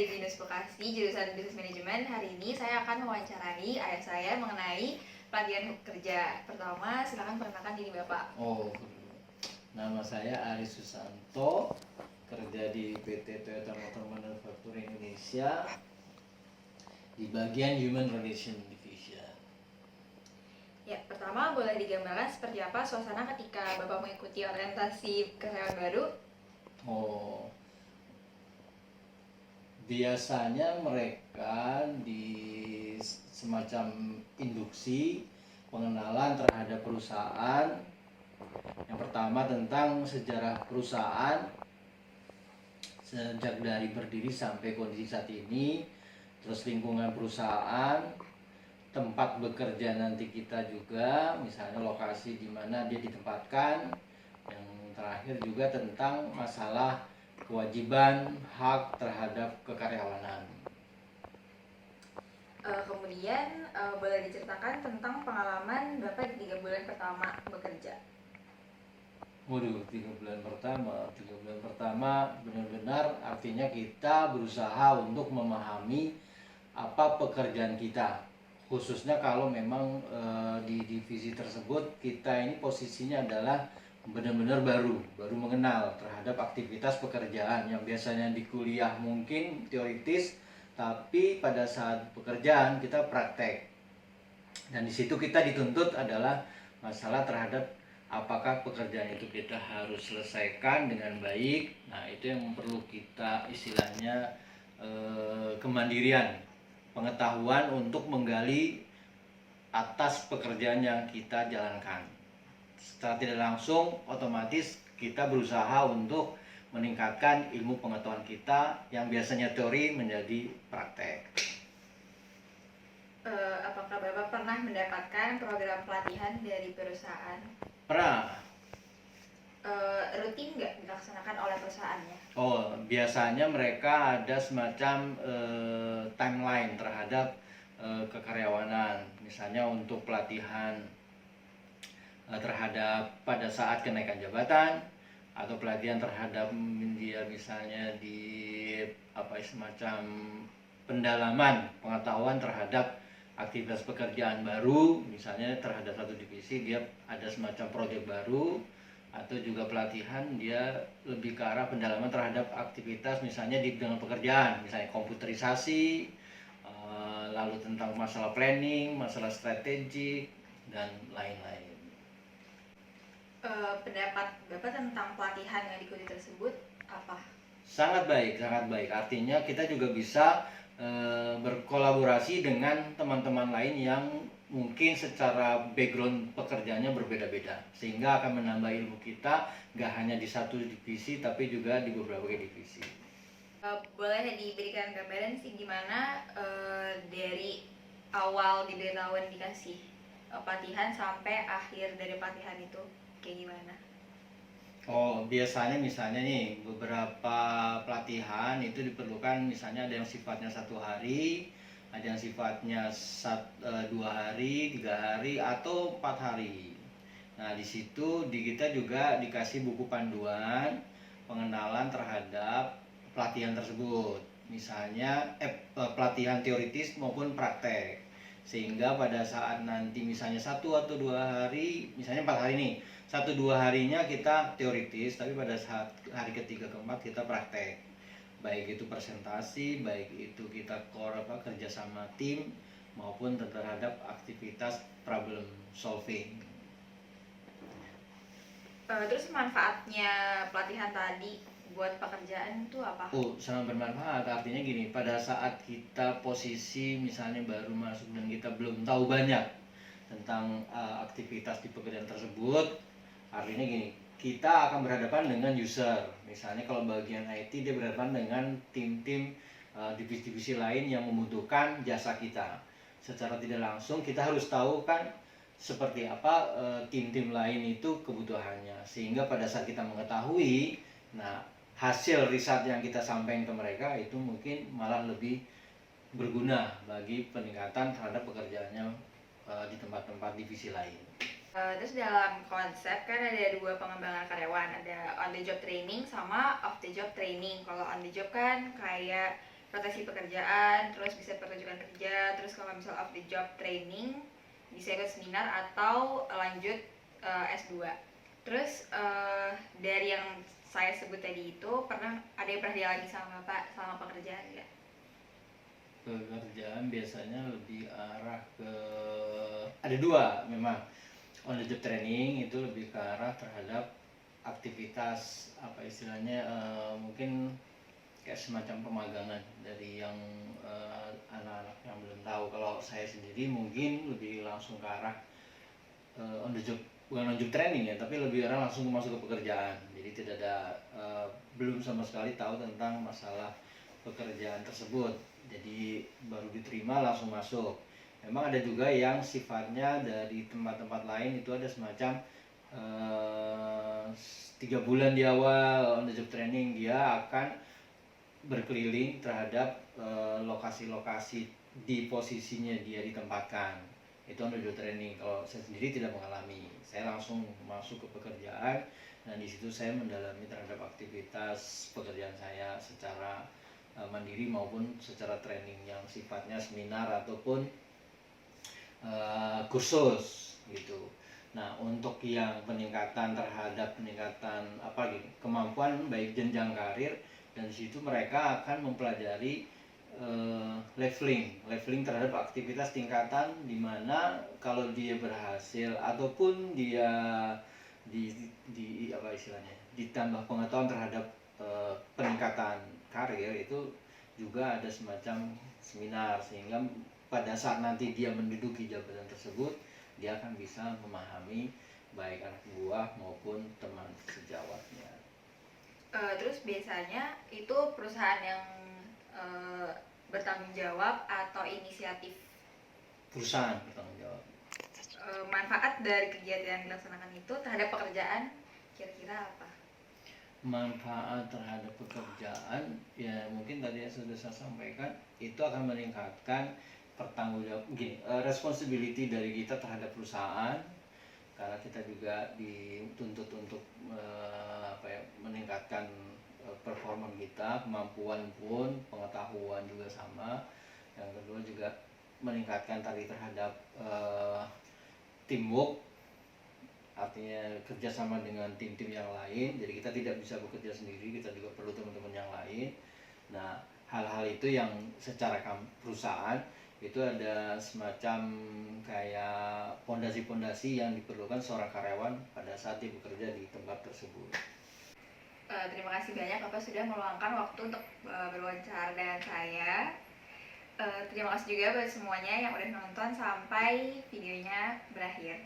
dari Binus Bekasi, jurusan Bisnis Manajemen. Hari ini saya akan mewawancarai ayah saya mengenai pelatihan kerja. Pertama, silakan perkenalkan diri Bapak. Nama saya Aris Susanto, kerja di PT Toyota Motor Manufacturing Indonesia di bagian Human Relation Division. Ya, pertama boleh digambarkan seperti apa suasana ketika Bapak mengikuti orientasi karyawan baru? Biasanya mereka di semacam induksi pengenalan terhadap perusahaan. Yang pertama tentang sejarah perusahaan sejak dari berdiri sampai kondisi saat ini, terus lingkungan perusahaan, tempat bekerja nanti kita juga, misalnya lokasi di mana dia ditempatkan. Yang terakhir juga tentang masalah kewajiban hak terhadap kekaryawanan. Kemudian boleh diceritakan tentang pengalaman Bapak di 3 bulan pertama bekerja. 3 bulan pertama benar-benar artinya kita berusaha untuk memahami apa pekerjaan kita, khususnya kalau memang di divisi tersebut kita ini posisinya adalah benar-benar baru mengenal terhadap aktivitas pekerjaan yang biasanya di kuliah mungkin teoritis, tapi pada saat pekerjaan kita praktek. Dan di situ kita dituntut adalah masalah terhadap apakah pekerjaan itu kita harus selesaikan dengan baik. Nah, itu yang perlu kita istilahnya kemandirian, pengetahuan untuk menggali atas pekerjaan yang kita jalankan. Secara tidak langsung otomatis kita berusaha untuk meningkatkan ilmu pengetahuan kita yang biasanya teori menjadi praktek. Apakah Bapak pernah mendapatkan program pelatihan dari perusahaan? Pernah. Rutin nggak dilaksanakan oleh perusahaannya? Biasanya mereka ada semacam timeline terhadap kekaryawanan. Misalnya untuk pelatihan terhadap pada saat kenaikan jabatan, atau pelatihan terhadap dia misalnya di semacam pendalaman pengetahuan terhadap aktivitas pekerjaan baru, misalnya terhadap satu divisi dia ada semacam proyek baru, atau juga pelatihan dia lebih ke arah pendalaman terhadap aktivitas misalnya di bidang pekerjaan, misalnya komputerisasi, lalu tentang masalah planning, masalah strategik, dan lain-lain. Pendapat Bapak tentang pelatihan yang diikuti tersebut apa? Sangat baik. Artinya kita juga bisa berkolaborasi dengan teman-teman lain yang mungkin secara background pekerjaannya berbeda-beda, sehingga akan menambah ilmu kita nggak hanya di satu divisi tapi juga di beberapa divisi. Boleh diberikan gambaran sih gimana dari awal diberitahuan dikasih pelatihan sampai akhir dari pelatihan itu kayak gimana? Biasanya misalnya nih beberapa pelatihan itu diperlukan, misalnya ada yang sifatnya 1 hari, ada yang sifatnya 2 hari, 3 hari, atau 4 hari. Nah, di situ di kita juga dikasih buku panduan pengenalan terhadap pelatihan tersebut. Misalnya pelatihan teoritis maupun praktek. Sehingga pada saat nanti misalnya 1 atau 2 hari, misalnya 4 hari nih, 1-2 harinya kita teoritis, tapi pada saat hari ketiga keempat kita praktek, baik itu presentasi, baik itu kita kerja sama tim, maupun terhadap aktivitas problem solving. Terus manfaatnya pelatihan tadi buat pekerjaan itu apa? Sangat bermanfaat. Artinya gini, pada saat kita posisi misalnya baru masuk dan kita belum tahu banyak tentang aktivitas di pekerjaan tersebut, artinya gini, kita akan berhadapan dengan user. Misalnya kalau bagian IT dia berhadapan dengan tim-tim divisi-divisi lain yang membutuhkan jasa kita. Secara tidak langsung kita harus tahu kan seperti apa tim-tim lain itu kebutuhannya, sehingga pada saat kita mengetahui, nah hasil riset yang kita sampaikan ke mereka itu mungkin malah lebih berguna bagi peningkatan terhadap pekerjaannya di tempat-tempat divisi lain. Terus dalam konsep kan ada 2 pengembangan karyawan, ada on the job training sama off the job training. Kalau on the job kan kayak rotasi pekerjaan, terus bisa pertunjukan kerja, terus kalau misal off the job training bisa ikut seminar atau lanjut S2. Terus dari yang saya sebut tadi itu ada yang pernah dialami sama Bapak selama pekerjaan nggak? Pekerjaan biasanya lebih arah ke, ada dua memang. On the job training itu lebih ke arah terhadap aktivitas apa istilahnya, mungkin kayak semacam pemagangan dari yang anak-anak yang belum tahu. Kalau saya sendiri mungkin lebih langsung ke arah on the job, bukan on job training ya, tapi lebih arah langsung masuk ke pekerjaan. Jadi tidak ada belum sama sekali tahu tentang masalah pekerjaan tersebut. Jadi baru diterima langsung masuk. Memang ada juga yang sifatnya dari tempat-tempat lain itu ada semacam 3 bulan di awal on the job training dia akan berkeliling terhadap lokasi-lokasi di posisinya dia ditempatkan. Itu on the job training. Kalau saya sendiri tidak mengalami, saya langsung masuk ke pekerjaan dan di situ saya mendalami terhadap aktivitas pekerjaan saya secara mandiri maupun secara training yang sifatnya seminar ataupun kursus gitu. Nah, untuk yang peningkatan kemampuan baik jenjang karir, dan di situ mereka akan mempelajari leveling terhadap aktivitas tingkatan, di mana kalau dia berhasil ataupun dia di apa istilahnya ditambah pengetahuan terhadap peningkatan karir, itu juga ada semacam seminar, sehingga pada saat nanti dia menduduki jabatan tersebut dia akan bisa memahami baik anak buah maupun teman sejawatnya. Terus biasanya itu perusahaan yang bertanggung jawab atau inisiatif? Perusahaan bertanggung jawab. Manfaat dari kegiatan yang dilaksanakan itu terhadap pekerjaan kira-kira apa? Manfaat terhadap pekerjaan ya mungkin tadi yang sudah saya sampaikan, itu akan meningkatkan pertanggungjawab responsibility dari kita terhadap perusahaan, karena kita juga dituntut untuk meningkatkan performa kita, kemampuan pun, pengetahuan juga sama. Yang kedua juga meningkatkan tadi terhadap teamwork, artinya kerjasama dengan tim-tim yang lain. Jadi kita tidak bisa bekerja sendiri, kita juga perlu teman-teman yang lain. Nah, hal-hal itu yang secara perusahaan itu ada semacam kayak pondasi-pondasi yang diperlukan seorang karyawan pada saat dia bekerja di tempat tersebut. Terima kasih banyak Bapak sudah meluangkan waktu untuk berwawancara dengan saya. Terima kasih juga buat semuanya yang udah nonton sampai videonya berakhir.